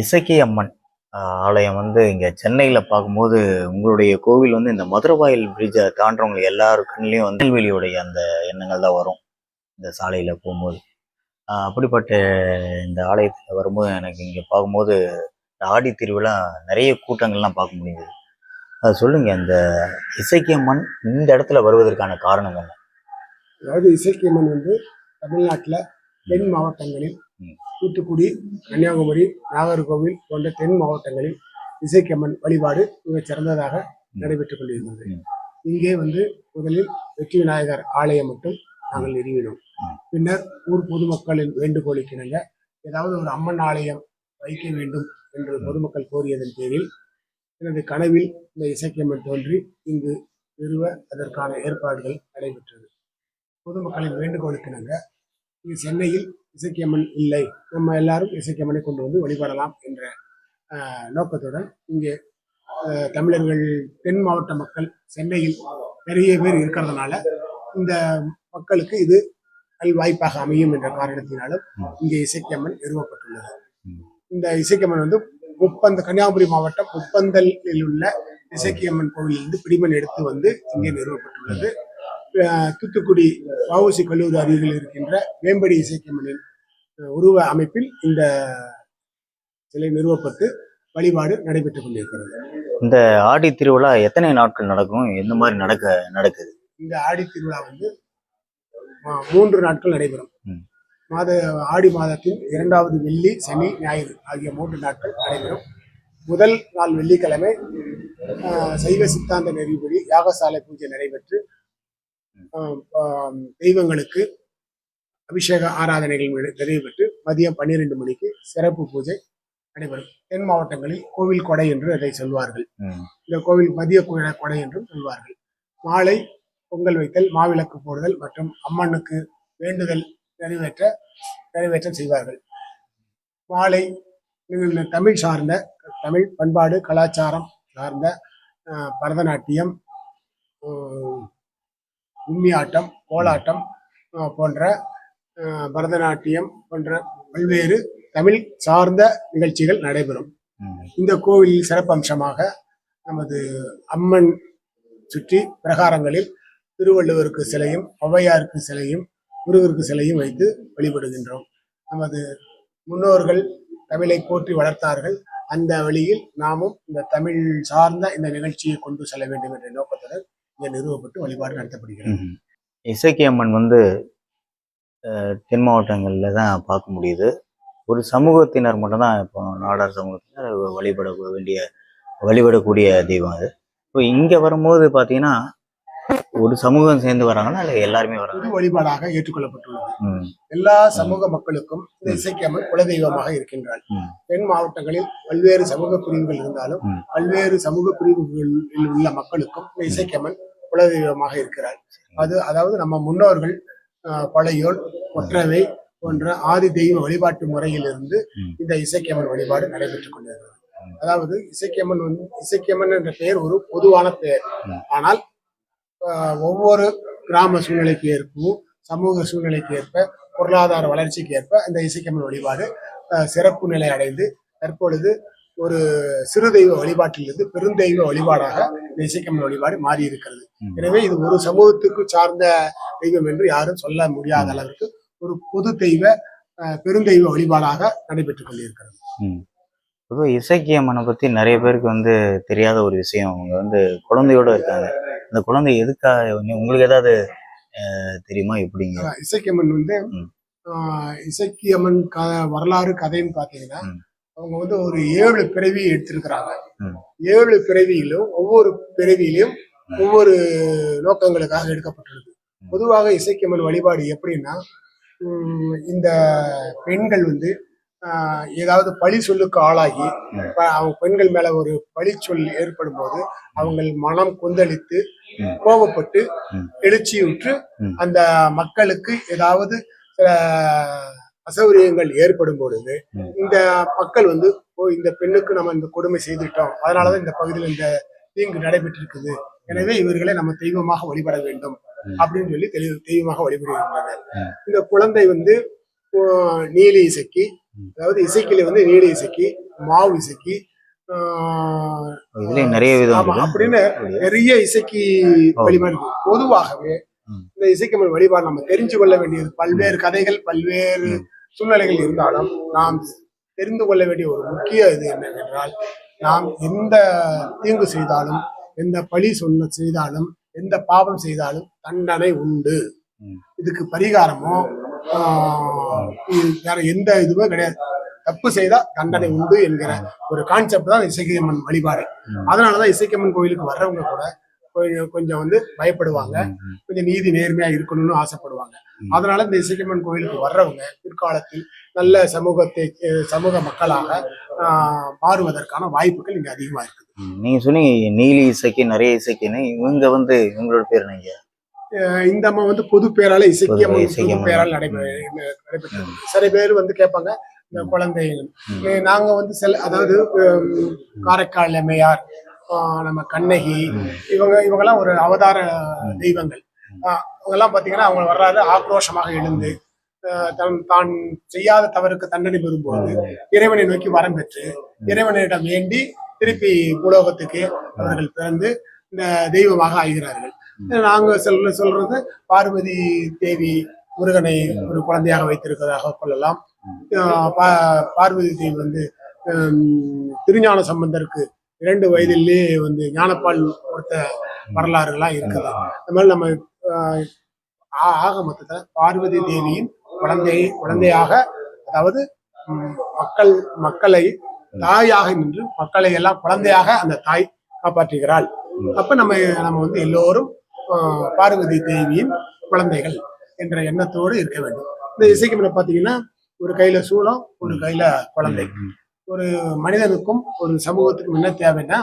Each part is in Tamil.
இசக்கி அம்மன் ஆலயம் வந்து இங்க சென்னையில பார்க்கும்போது, உங்களுடைய கோவில் வந்து இந்த மதுரவாயல் பிரிட்ஜ தாண்டுறவங்க எல்லார் கண்லயும் வந்து திருநெல்வேலியுடைய அந்த எண்ணங்கள் தான் வரும். இந்த சாலையில போம்போது. அப்படிப்பட்ட இந்த ஆலயத்துல வரும்போது எனக்கு இங்க பார்க்கும்போது, இந்த ஆடி திருவிழா நெறைய கூட்டங்கள்லாம் பார்க்க முடியுது. அத சொல்லுங்க. இந்த இசக்கி அம்மன் இந்த இடத்துல வருவதற்கான காரணம் என்ன? அதாவது இசக்கியம்மன் வந்து தமிழ்நாட்டில் ம், தென் மாவட்டங்களில் ம், தூத்துக்குடி, கன்னியாகுமரி, நாகர்கோவில் போன்ற தென் மாவட்டங்களில் இசக்கியம்மன் வழிபாடு மிகச் சிறந்ததாக ம், நடைபெற்றுக் கொண்டிருந்தது. ம், இங்கே வந்து முதலில் வெற்றி விநாயகர் ஆலயம் மட்டும் ம், நாங்கள் நிறுவினோம். ம், பின்னர் ஊர் பொதுமக்களின் வேண்டுகோளுக்கிணங்க ஏதாவது ஒரு அம்மன் ஆலயம் வைக்க வேண்டும் என்று ம், பொதுமக்கள் கோரியதன் பேரில் எனது கனவில் இந்த இசக்கியம்மன் தோன்றி இங்கு நிறுவ அதற்கான ஏற்பாடுகள் நடைபெற்றது. பொதுமக்களின் வேண்டுகோளுக்கிணங்க இங்கு சென்னையில் இசக்கியம்மன் இல்லை, நம்ம எல்லாரும் இசக்கியம்மனை கொண்டு வந்து வழிபடலாம் என்ற நோக்கத்துடன் இங்கே தமிழர்கள் தென் மாவட்ட மக்கள் சென்னையில் நிறைய பேர் இருக்கிறதுனால இந்த மக்களுக்கு இது வாய்ப்பாக அமையும் என்ற காரணத்தினாலும் இங்கே இசக்கியம்மன் நிறுவப்பட்டுள்ளது. ம், இந்த இசக்கியம்மன் வந்து கன்னியாகுமரி மாவட்டம் முப்பந்தலில் உள்ள இசக்கியம்மன் கோவிலிருந்து பிடிமண் எடுத்து வந்து இங்கே நிறுவப்பட்டுள்ளது. தூத்துக்குடி வஉசி கல்லூரி அருகில் இருக்கின்ற வேம்படி இசக்கியம்மனின் உருவ அமைப்பில் இந்த சிலை நிறுவப்பட்டு வழிபாடு நடைபெற்றுக் கொண்டிருக்கிறது. இந்த ஆடி திருவிழா எத்தனை நாட்கள் நடக்கும்? எந்த மாதிரி நடக்குது? இந்த ஆடி திருவிழா வந்து 3 நாட்கள் நடைபெறும். ம், ஆடி மாதத்தின் 2வது வெள்ளி, சனி, ஞாயிறு ஆகிய 3 நாட்கள் நடைபெறும். முதல் நாள் வெள்ளிக்கிழமை சைவ சித்தாந்த நெறிப்படி யாகசாலை பூஜை நடைபெற்று தெய்வங்களுக்கு அபிஷேக ஆராதனைகள் நிறைவேற்று மதியம் 12 மணிக்கு சிறப்பு பூஜை நடைபெறும். தென் மாவட்டங்களில் கோவில் கொடை என்று அதை சொல்வார்கள். இந்த கோவில் மதிய கொடை என்றும் சொல்வார்கள். மாலை பொங்கல் வைத்தல், மாவிளக்கு போடுதல் மற்றும் அம்மனுக்கு வேண்டுதல் நிறைவேற்றம் செய்வார்கள். மாலை தமிழ் சார்ந்த தமிழ் பண்பாடு கலாச்சாரம் சார்ந்த பரதநாட்டியம், கும்மி ஆட்டம், கோலாட்டம் போன்ற பரதநாட்டியம் போன்ற பல்வேறு தமிழ் சார்ந்த நிகழ்ச்சிகள் நடைபெறும். இந்த கோவிலில் சிறப்பம்சமாக நமது அம்மன் சுற்றி பிரகாரங்களில் திருவள்ளுவருக்கு சிலையும், ஔவையாருக்கு சிலையும், முருகருக்கு சிலையும் வைத்து வழிபடுகின்றோம். நமது முன்னோர்கள் தமிழை போற்றி வளர்த்தார்கள். அந்த வழியில் நாமும் இந்த தமிழ் சார்ந்த இந்த நிகழ்ச்சியை கொண்டு செல்ல வேண்டும் என்ற நோக்கத்துடன் இங்கே நிறுவப்பட்டு வழிபாடு நடத்தப்படுகிறது. இசக்கி அம்மன் வந்து தென் மாவட்டங்களில் தான் பார்க்க முடியுது. ஒரு சமூகத்தினர் மட்டும்தான் இப்போ நாடார் சமூகத்தினர் வழிபடக்கூடிய தெய்வம் அது. இப்போ இங்கே வரும்போது பார்த்தீங்கன்னா ஒரு சமூகம் சேர்ந்து வராங்கன்னா இல்லை எல்லாருமே வராங்க? பொது வழிபாடாக ஏற்றுக்கொள்ளப்பட்டுள்ளது. எல்லா சமூக மக்களுக்கும் இந்த இசக்கியம்மன் குலதெய்வமாக இருக்கின்றாள். தென் மாவட்டங்களில் பல்வேறு சமூக பிரிவுகள் இருந்தாலும் பல்வேறு சமூக பிரிவுகளில் உள்ள மக்களுக்கும் இந்த இசக்கியம்மன் குலதெய்வமாக இருக்கிறாள். அதாவது நம்ம முன்னோர்கள் பழையோல், ஒற்றவை போன்ற ஆதி தெய்வ வழிபாட்டு முறையிலிருந்து இந்த இசக்கியம்மன் வழிபாடு நடைபெற்றுக் கொண்டிருக்கிறது. அதாவது இசக்கியம்மன் என்ற பெயர் ஒரு பொதுவான பெயர். ஆனால் ஒவ்வொரு கிராம சூழ்நிலைக்கு ஏற்பவும், சமூக சூழ்நிலைக்கு ஏற்ப, பொருளாதார வளர்ச்சிக்கு ஏற்ப இந்த இசக்கியம்மன் வழிபாடு சிறப்பு நிலை அடைந்து தற்பொழுது ஒரு சிறு தெய்வ வழிபாட்டிலிருந்து பெருந்தெய்வ வழிபாடாக இந்த இசக்கியம்மன் வழிபாடு மாறி இருக்கிறது. எனவே இது ஒரு சமூகத்துக்கு சார்ந்த தெய்வம் என்று யாரும் சொல்ல முடியாத அளவிற்கு ஒரு பொது தெய்வ பெருந்தெய்வ வழிபாடாக நடைபெற்றுக் கொண்டிருக்கிறது. பொதுவாக இசக்கி அம்மனை பத்தி நிறைய பேருக்கு வந்து தெரியாத ஒரு விஷயம், அவங்க வந்து குழந்தையோட இருக்காங்க. அந்த குழந்தை எதுக்காக, உங்களுக்கு ஏதாவது தெரியுமா? எப்படிங்க இசக்கியம்மன் வந்து இசக்கியம்மன் வரலாறு கதைன்னு பாத்தீங்கன்னா, அவங்க வந்து ஒரு 7 பிறவி எடுத்திருக்கிறாங்க. 7 பிறவியிலும் ஒவ்வொரு பிறவியிலும் ஒவ்வொரு நோக்கங்களுக்காக எடுக்கப்பட்டுள்ளது. பொதுவாக இசக்கியம்மன் வழிபாடு எப்படின்னா, இந்த பெண்கள் வந்து ஏதாவது பழி சொல்லுக்கு ஆளாகி அவங்க பெண்கள் மேல ஒரு பழி சொல் ஏற்படும் போது அவங்க மனம் கொந்தளித்து கோபப்பட்டு எழுச்சியுற்று அந்த மக்களுக்கு ஏதாவது சில அசௌகரியங்கள் ஏற்படும் பொழுது இந்த மக்கள் வந்து இந்த பெண்ணுக்கு நம்ம இந்த கொடுமை செய்துட்டோம், அதனாலதான் இந்த பகுதியில் இந்த தீங்கு நடைபெற்றிருக்குது, எனவே இவர்களை நம்ம தெய்வமாக வழிபட வேண்டும் அப்படின்னு சொல்லி தெய்வமாக வழிபடுகின்றனர். இந்த குழந்தை வந்து நீலி இசக்கி அதாவது இசைக்கிளி வந்து நீல இசைக்கு, மாவு இசைக்கு, ஆஹ் இதுலயும் நிறைய விதம் ஆமா இருக்கு. அப்படின்னு நிறைய இசைக்கு வழிபாடு இருக்கு. பொதுவாகவே இந்த இசைக்கமல் வழிபாடு நம்ம தெரிஞ்சு கொள்ள வேண்டியது பல்வேறு கதைகள், பல்வேறு சூழ்நிலைகள் இருந்தாலும் நாம் தெரிந்து கொள்ள வேண்டிய ஒரு முக்கிய இது என்னவென்றால், நாம் எந்த தீங்கு செய்தாலும், எந்த பழி செய்தாலும், எந்த பாவம் செய்தாலும் தண்டனை உண்டு. இதுக்கு பரிகாரமோ வேற எந்த இதுவுமே கிடையாது. தப்பு செய்தா தண்டனை உண்டு என்கிற ஒரு கான்செப்ட் தான் இசைக்கியம்மன் வழிபாடு. அதனாலதான் இசைக்கியம்மன் கோயிலுக்கு வர்றவங்க கூட கொஞ்சம் வந்து பயப்படுவாங்க, கொஞ்சம் நீதி நேர்மையா இருக்கணும்னு ஆசைப்படுவாங்க. அதனால இந்த இசைக்கியம்மன் கோயிலுக்கு வர்றவங்க பிற்காலத்தில் நல்ல சமூக மக்களாக மாறுவதற்கான வாய்ப்புகள் இங்க அதிகமா இருக்குது. நீங்க சொன்னீங்க நீலி இசைக்கு, நிறைய இசைக்குன்னு. இவங்களோட பேர் நீங்க இந்த அம்மா வந்து பொது பேரால இசைக்கியம்மன் பொது பேரால் நடைபெற்றது. சில பேர் வந்து கேட்பாங்க இந்த குழந்தைகள். நாங்க வந்து அதாவது காரைக்கால் எம்மையார், நம்ம கண்ணகி, இவங்கெல்லாம் ஒரு அவதார தெய்வங்கள். அவங்கெல்லாம் பாத்தீங்கன்னா அவங்க வர்றாரு ஆக்ரோஷமாக எழுந்து தான் செய்யாத தவறுக்கு தண்டனை பெறும்போது இறைவனை நோக்கி வரம் பெற்று இறைவனிடம் வேண்டி திருப்பி பூலோகத்துக்கு அவர்கள் பிறந்து இந்த தெய்வமாக ஆகிறார்கள். நாங்க சொல்றது பார்வதி தேவி முருகனை ஒரு குழந்தையாக வைத்திருக்கிறதாக கொள்ளலாம். பார்வதி தேவி வந்து திருஞான சம்பந்தருக்கு 2 வயதிலே வந்து ஞானப்பால் கொடுத்த வரலாறுகள்லாம் இருக்குது. அது மாதிரி நம்ம ஆக மொத்தத்துல பார்வதி தேவியின் குழந்தையாக, அதாவது மக்களை தாயாக நின்று மக்களை எல்லாம் குழந்தையாக அந்த தாய் காப்பாற்றுகிறாள். அப்ப நம்ம வந்து எல்லோரும் பார்வதி தேவியின் குழந்தைகள் என்ற எண்ணத்தோடு இருக்க வேண்டும். இந்த இசைக்கு பாத்தீங்கன்னா ஒரு கையில சூலம், ஒரு கையில குழந்தை. ஒரு மனிதனுக்கும் ஒரு சமூகத்துக்கும் என்ன தேவைன்னா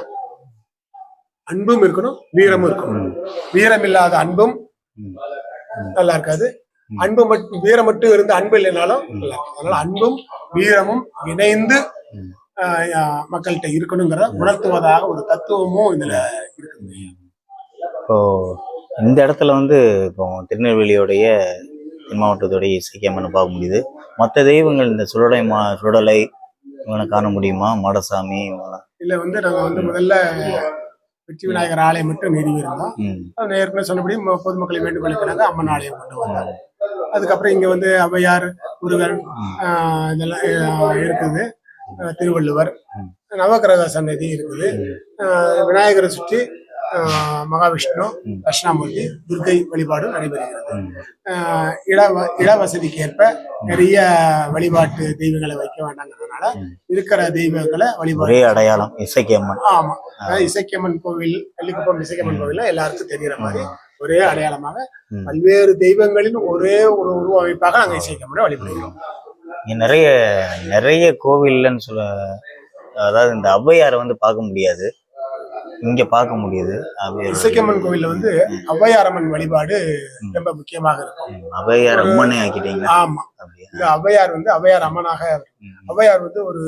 அன்பும் இருக்கணும், வீரமும் இருக்கணும். வீரம் இல்லாத அன்பும் நல்லா இருக்காது, வீரம் மட்டும் இருந்து அன்பு இல்லைனாலும் நல்லா. அதனால அன்பும் வீரமும் இணைந்து மக்கள்கிட்ட இருக்கணுங்கிற உணர்த்துவதாக ஒரு தத்துவமும் இதுல இருக்குது. இப்போ இந்த இடத்துல வந்து இப்போ திருநெல்வேலியோடைய மாவட்டத்துடைய இசைக்கியம்மனை பார்க்க முடியுது. மற்ற தெய்வங்கள் இந்த சுடலை இவனை காண முடியுமா? மாடசாமி இல்ல வந்து நாங்க வந்து முதல்ல வெற்றி விநாயகர் ஆலயம் மட்டும் நிறுவி இருந்தோம். ஏற்கனவே சொன்னபடி பொதுமக்களை வேண்டுகோளுக்காக அம்மன் ஆலயம் கொண்டு வந்தாங்க. அதுக்கப்புறம் இங்க வந்து ஔவையார், முருகன் இதெல்லாம் இருக்குது. திருவள்ளுவர், நவகிரக சன்னதி இருக்குது. விநாயகரை சுற்றி மகாவிஷ்ணு, தட்சிணாமூர்த்தி, துர்கை வழிபாடு நடைபெறுகிறது. இட வசதிக்கு ஏற்ப நிறைய வழிபாட்டு தெய்வங்களை வைக்க வேண்டாங்கிறதுனால இருக்கிற தெய்வங்களை வழிபாடு அடையாளம் இசைக்கியம்மன். ஆமா, இசைக்கியம்மன் கோவில், கள்ளிக்குப்பம் இசைக்கியம்மன் கோவில் எல்லாருக்கும் தெரிகிற மாதிரி ஒரே அடையாளமாக பல்வேறு தெய்வங்களின் ஒரே ஒரு உருவமைப்பாக நாங்கள் இசைக்கியம்மனை வழிபடுகிறோம். நிறைய நிறைய கோவில்லன்னு சொல்ல, அதாவது இந்த ஔவையாரை வந்து பார்க்க முடியாது, இங்க பார்க்க முடியுது. இசைக்கியம்மன் கோவில்ல வந்து ஔவையார் அம்மன் வழிபாடு ரொம்ப முக்கியமாக இருக்கும். ஔவையார் அம்மனே ஆக்கிட்டீங்க. ஆமா, இந்த ஔவையார் வந்து ஔவையார் அம்மனாக, ஔவையார் வந்து ஒரு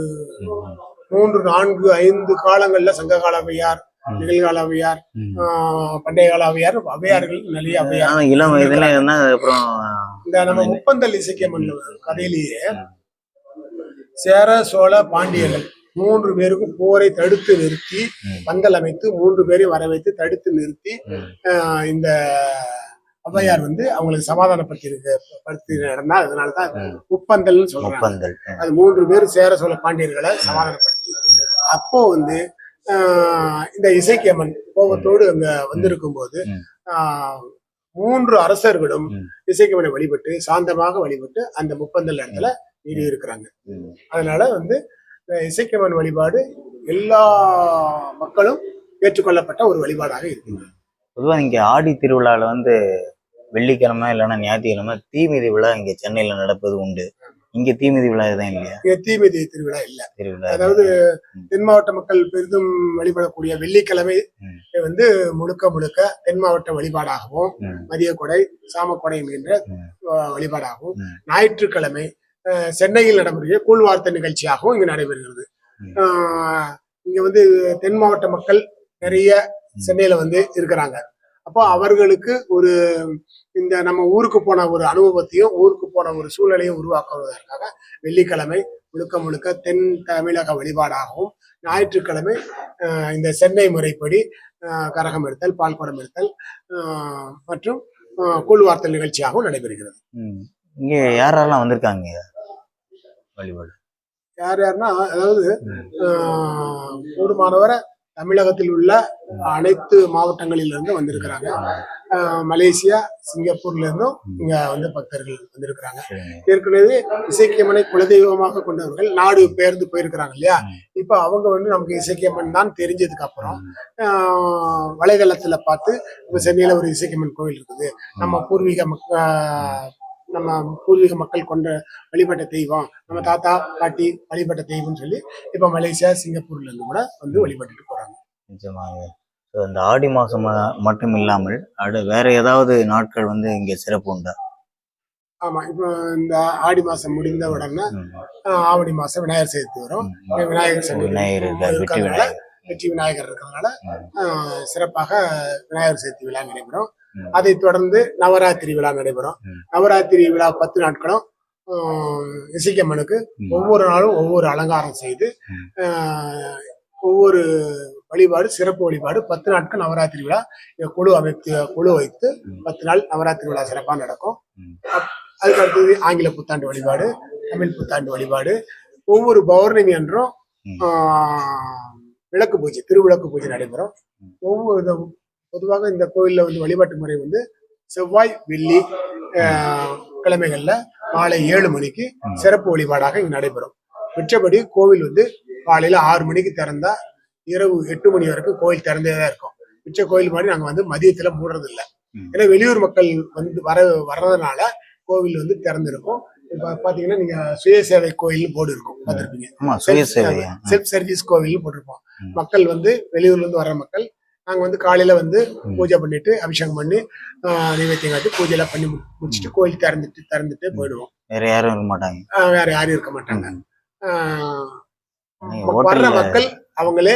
3, 4, 5 காலங்கள்ல சங்ககால ஔவையார், நிகழ்கால ஔவையார், பண்டைய கால ஔவையார், ஔவையார்கள் நிறைய ஔவையார். இளம் வயதுல அப்புறம் இந்த நம்ம முப்பந்தல் இசைக்கியம்மன் கதையிலேயே சேர, சோழ, பாண்டியர்கள் 3 பேருக்கும் போரை தடுத்து நிறுத்தி பந்தல் அமைத்து 3 பேரையும் வர வைத்து தடுத்து நிறுத்தி இந்த ஔவையார் வந்து அவங்களுக்கு சமாதானப்படுத்தி நடந்தா. அதனாலதான் முப்பந்தல்னு சொல்றாங்க. அது 3 பேர் சேர, சோழ, பாண்டியர்களை சமாதானப்படுத்தி. அப்போ வந்து இந்த இசைக்கியம்மன் கோபத்தோடு அங்க வந்திருக்கும் போது 3 அரசர்களும் இசைக்கியம்மனை வழிபட்டு சாந்தமாக வழிபட்டு அந்த முப்பந்தல் இடத்துல நீடி இருக்கிறாங்க. அதனால வந்து இசைக்கியம்மன் வழிபாடு எல்லா மக்களும் ஏற்றுக்கொள்ளப்பட்ட ஒரு வழிபாடாக இருக்கு. பொதுவாக இங்க ஆடி திருவிழால வந்து வெள்ளிக்கிழமை இல்லைன்னா ஞாயிற்றுக்கிழமை தீமிதி விழா இங்க சென்னையில நடப்பது உண்டு. இங்க தீமிதி விழா எதுவும் இல்லையா? இங்க தீமிதி திருவிழா இல்ல. அதாவது தென் மாவட்ட மக்கள் பெரிதும் வழிபடக்கூடிய வெள்ளிக்கிழமை வந்து முழுக்க தென் மாவட்ட வழிபாடாகவும், மதிய கொடை, சாமக்கொடை என்ற வழிபாடாகவும், ஞாயிற்றுக்கிழமை சென்னையில் நடைபெறுகிற கூழ்வார்த்தை நிகழ்ச்சியாகவும் இங்கு நடைபெறுகிறது. இங்க வந்து தென் மாவட்ட மக்கள் நிறைய சென்னையில வந்து இருக்கிறாங்க. அப்போ அவர்களுக்கு ஒரு இந்த நம்ம ஊருக்கு போன ஒரு அனுபவத்தையும் ஊருக்கு போன ஒரு சூழ்நிலையும் உருவாக்குவதற்காக வெள்ளிக்கிழமை முழுக்க முழுக்க தென் தமிழக வழிபாடாகவும், ஞாயிற்றுக்கிழமை இந்த சென்னை முறைப்படி கரகம் எடுத்தல், பால்குடம் எடுத்தல் மற்றும் கூழ்வார்த்தல் நிகழ்ச்சியாகவும் நடைபெறுகிறது. இங்க யாரெல்லாம் வந்திருக்காங்க வழிபாடு? யார் யாருன்னா, அதாவது கூடுமானவரை தமிழகத்தில் உள்ள அனைத்து மாவட்டங்களிலிருந்து வந்திருக்கிறாங்க. மலேசியா, சிங்கப்பூர்ல இருந்தும் இங்க வந்து பக்தர்கள் வந்திருக்கிறாங்க. ஏற்கனவே இசக்கியம்மனை குலதெய்வமாக கொண்டவர்கள் நாடு பெயர்ந்து போயிருக்கிறாங்க இல்லையா. இப்ப அவங்க வந்து நமக்கு இசக்கியம்மன் தான் தெரிஞ்சதுக்கு அப்புறம் வலைதளத்துல பார்த்து இப்ப சென்னையில ஒரு இசக்கியம்மன் கோவில் இருக்குது, நம்ம பூர்வீக மக்கள் கொண்ட வழிபட்ட தெய்வம், நம்ம தாத்தா பாட்டி வழிபட்ட தெய்வம்னு சொல்லி இப்ப மலேசியா, சிங்கப்பூர்ல இருந்து கூட வந்து வழிபட்டுட்டு போறாங்க. நிச்சயமாக. இந்த ஆடி மாசம் மட்டும் இல்லாமல் வேற ஏதாவது நாட்கள் வந்து இங்க சிறப்பு உண்டா? ஆமா, இப்போ இந்த ஆடி மாசம் முடிந்த உடனே ஆவணி மாசம் விநாயகர் சதுர்த்தி வரும். விநாயகர் வெற்றி விநாயகர் இருக்கிறதுனால சிறப்பாக விநாயகர் சதுர்த்தி விழா நடைபெறும். அதை தொடர்ந்து நவராத்திரி விழா நடைபெறும். நவராத்திரி விழா 10 நாட்களும் இசக்கியம்மனுக்கு ஒவ்வொரு நாளும் ஒவ்வொரு அலங்காரம் செய்து ஒவ்வொரு வழிபாடு, சிறப்பு வழிபாடு 10 நாட்கள் நவராத்திரி விழா குழு வைத்து 10 நாள் நவராத்திரி விழா சிறப்பாக நடக்கும். அதுக்கு அடுத்தது ஆங்கில புத்தாண்டு வழிபாடு, தமிழ் புத்தாண்டு வழிபாடு, ஒவ்வொரு பௌர்ணமி என்றும் விளக்கு பூஜை, திருவிளக்கு பூஜை நடைபெறும். பொதுவாக இந்த கோயில்ல வந்து வழிபாட்டு முறை வந்து செவ்வாய், வெள்ளி கிழமைகள்ல மாலை 7 மணிக்கு சிறப்பு வழிபாடாக இங்க நடைபெறும். மிச்சபடி கோவில் வந்து காலையில 6 மணிக்கு திறந்தா இரவு 8 மணி வரைக்கும் கோயில் திறந்தேதான் இருக்கும். மிச்ச கோயில் மாதிரி நாங்க வந்து மதியத்துல மூடுறது இல்லை. ஏன்னா வெளியூர் மக்கள் வந்து வர்றதுனால கோவில் வந்து திறந்திருக்கும். இப்ப பாத்தீங்கன்னா நீங்க சுயசேவை கோயில் போர்டு இருக்கும், பார்த்திருப்பீங்க. செல்ஃப் சர்வீஸ் கோவில் போட்டிருப்போம். மக்கள் வந்து வெளியூர்ல இருந்து வர்ற மக்கள் நாங்க வந்து காலையில வந்து பூஜை பண்ணிட்டு அபிஷேகம் பண்ணி நைவேத்தியம் காட்டி பூஜை எல்லாம் பண்ணி முடிச்சுட்டு கோயில் திறந்துட்டு போயிடுவோம். வேற யாரும் இருக்க மாட்டாங்க. வேற யாரும் இருக்க மாட்டாங்க. வர்ற மக்கள் அவங்களே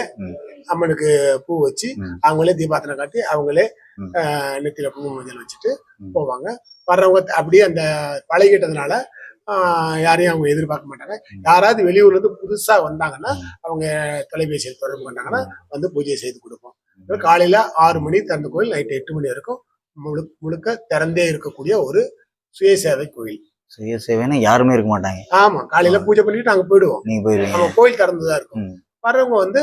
அம்மனுக்கு பூ வச்சு அவங்களே தீபார்த்தனை காட்டி அவங்களே நெத்தியில பூ மஞ்சள் வச்சுட்டு போவாங்க. வர்றவங்க அப்படியே அந்த பழகிட்டதுனால யாரையும் அவங்க எதிர்பார்க்க மாட்டாங்க. யாராவது வெளியூர்ல இருந்து புதுசா வந்தாங்கன்னா அவங்க தொலைபேசியில் தொடர்பு பண்ணாங்கன்னா வந்து பூஜை செய்து கொடுப்போம். காலையில 6 மணி திறந்த கோயில் நைட்டு 8 மணி வரைக்கும் முழுக்க திறந்தே இருக்கக்கூடிய ஒரு சுயசேவை கோயில். சுயசேவைன்னா யாருமே இருக்க மாட்டாங்க. ஆமா, காலையில பூஜை பண்ணிட்டு நாங்க போயிடுவோம். நம்ம கோயில் திறந்துதான் இருக்கும். வர்றவங்க வந்து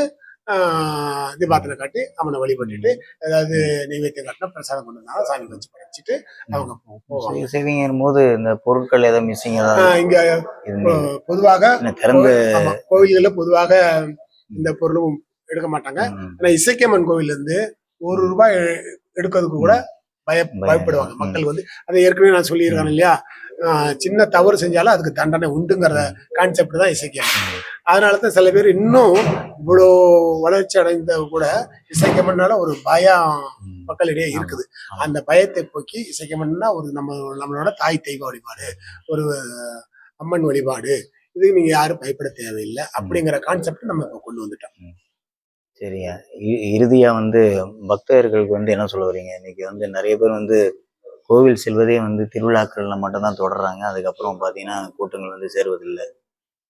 தீபார்த்தனை காட்டி அவனை வழிபட்டுட்டு ஏதாவது நைவேத்தியம் காட்டினா பிரசாதம் கொண்டு வந்தாலும் சாமி வச்சு படைச்சிட்டு அவங்க போவாங்க. சேவிங்கும் போது இந்த பொருட்கள் ஏதாவது மிஸ்ஸிங் இங்க பொதுவாக கோவில்கள்ல பொதுவாக இந்த பொருளும் எடுக்க மாட்டாங்க. ஆனா இசக்கியம்மன் கோவில்ல இருந்து 1 ரூபாய் எடுக்கிறதுக்கு கூட பயப்படுவாங்க மக்கள். வந்து அதை ஏற்கனவே நான் சொல்லியிருக்கேன் இல்லையா, சின்ன தவறு செஞ்சாலும் அதுக்கு தண்டனை உண்டுங்கிற கான்செப்ட் தான் இசக்கியம்மன். அதனாலதான் சில பேர் இன்னும் இவ்வளோ வளர்ச்சி அடைந்த கூட இசக்கியம்மன்னால ஒரு பயம் மக்களிடையே இருக்குது. அந்த பயத்தை போக்கி இசக்கியம்மன்னா ஒரு நம்மளோட தாய் தெய்வ வழிபாடு, ஒரு அம்மன் வழிபாடு, இதுக்கு நீங்க யாரும் பயப்பட தேவையில்லை அப்படிங்கிற கான்செப்ட் நம்ம இப்ப கொண்டு வந்துட்டோம். சரியா. இறுதியா வந்து பக்தர்களுக்கு வந்து என்ன சொல்ல வரீங்க? இன்னைக்கு வந்து நிறைய பேர் வந்து கோவில் செல்வதே வந்து திருவிழாக்கள்ல மட்டும் தான் தொடர்றாங்க. அதுக்கப்புறம் பாத்தீங்கன்னா கூட்டங்கள் வந்து சேருவதில்லை.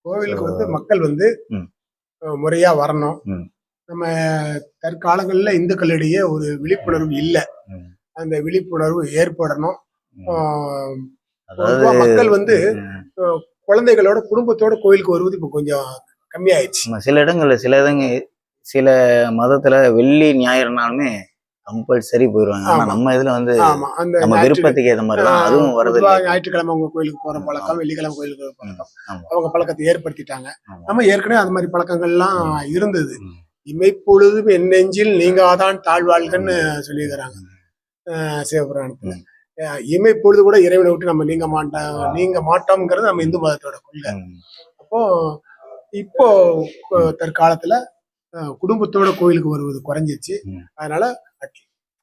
கோவிலுக்கு வந்து மக்கள் வந்து முறையா வரணும். நம்ம தற்காலங்கள்ல இந்துக்களிடையே ஒரு விழிப்புணர்வு இல்லை. அந்த விழிப்புணர்வு ஏற்படணும். மக்கள் வந்து குழந்தைகளோட குடும்பத்தோட கோயிலுக்கு வருவது இப்ப கொஞ்சம் கம்மியாயிடுச்சு. சில மதத்துல வெள்ளி ஞாயிறுனாலுமே கம்பல்சரி போயிடுவாங்க. ஆனா நம்ம இதுல வந்து நம்ம விருப்பத்துக்கு ஏற்ற மாதிரி தான் அதுவும் வருது. ஞாயிற்றுக்கிழமை உங்க கோயிலுக்கு போற பழக்கம், வெள்ளிக்கிழமை கோயிலுக்கு போற பழக்கம் அவங்க பழக்கத்தை ஏற்படுத்திட்டாங்க. நம்ம ஏற்கனவே அது மாதிரி பழக்கங்கள்லாம் இருந்தது. இமைப்பொழுதும் என் நெஞ்சில் நீங்காதான் தாழ்வாள்கன்னு சொல்லியிருக்கிறாங்க சிவபுராணத்துல. இமைப்பொழுது கூட இறைவனை விட்டு நம்ம நீங்க மாட்டோம்ங்கிறது நம்ம இந்து மதத்தோட கொள்கை. அப்போ இப்போ தற்காலத்துல குடும்பத்தோட கோயிலுக்கு வருவது குறைஞ்சிச்சு. அதனால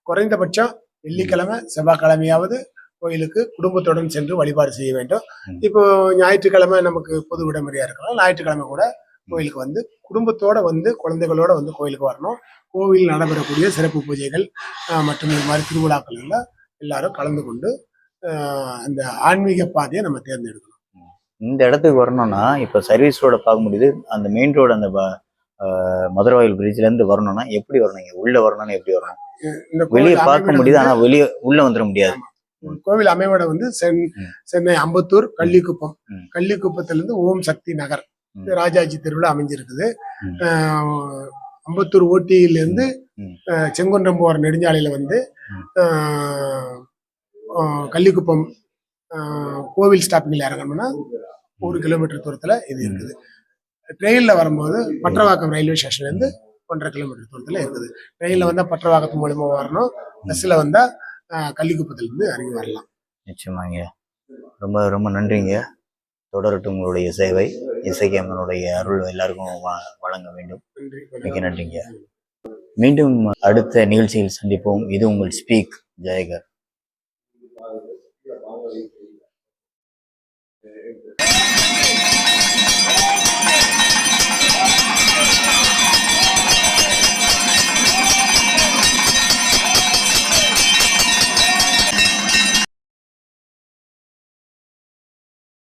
குறைந்தபட்சம் வெள்ளிக்கிழமை செவ்வாய்க்கிழமையாவது கோயிலுக்கு குடும்பத்துடன் சென்று வழிபாடு செய்ய வேண்டும். இப்போ ஞாயிற்றுக்கிழமை நமக்கு பொது விடுமுறையா இருக்கலாம், ஞாயிற்றுக்கிழமை கூட கோயிலுக்கு வந்து குடும்பத்தோட வந்து குழந்தைகளோட வந்து கோயிலுக்கு வரணும். கோவில் நடைபெறக்கூடிய சிறப்பு பூஜைகள் மற்றும் இந்த மாதிரி திருவிழாக்கள் எல்லாம் எல்லாரும் கலந்து கொண்டு அந்த ஆன்மீக பாதையை நம்ம தேர்ந்தெடுக்கணும். இந்த இடத்துக்கு வரணும்னா இப்போ சர்வீஸ் ரோட பார்க்க முடியுது, அந்த மெயின் ரோடு அந்த மதுரவாயில் பிரிட்ஜ்ல இருந்து வரணும்னா எப்படி வரணும்? இங்க உள்ள வரணும்னா எப்படி வரணும்? இந்த வெளியே கோவில் பார்க்க முடியுது, ஆனா வெளியே உள்ள வந்துட முடியாது. கோவில் அமைவோட வந்து சென்னை அம்பத்தூர் கள்ளிக்குப்பம், ம். கள்ளிக்குப்பத்திலிருந்து ஓம் சக்தி நகர் ம். ராஜாஜி தெருவில் அமைஞ்சிருக்குது. ம். அம்பத்தூர் ஓட்டியிலிருந்து ம். செங்குன்றம் போற நெடுஞ்சாலையில வந்து கள்ளிக்குப்பம் கோவில் ஸ்டாப்பிங்ல இறங்கணும்னா 1 கிலோமீட்டர் தூரத்துல இது இருக்குது. ட்ரெயின்ல வரும்போது பற்றவாக்கம் ரயில்வே ஸ்டேஷன்ல இருந்து 1.5 கிலோமீட்டர் தூரத்துல இருக்குது. ட்ரெயின்ல வந்தா பற்றவாக்கத்து மூலமா வரணும், பஸ்ல வந்தா கள்ளிக்குப்பத்துல இருந்து இறங்கி வரலாம். நிச்சயமாங்க. ரொம்ப ரொம்ப நன்றிங்க. தொடரட்டும் உங்களுடைய சேவை. இசைக்கம்மனுடைய அருள் எல்லாருக்கும் வழங்க வேண்டும். மிக்க நன்றிங்க. மீண்டும் அடுத்த நிகழ்ச்சியில் சந்திப்போம். இது உங்கள் ஸ்பீக் ஜெயகர்.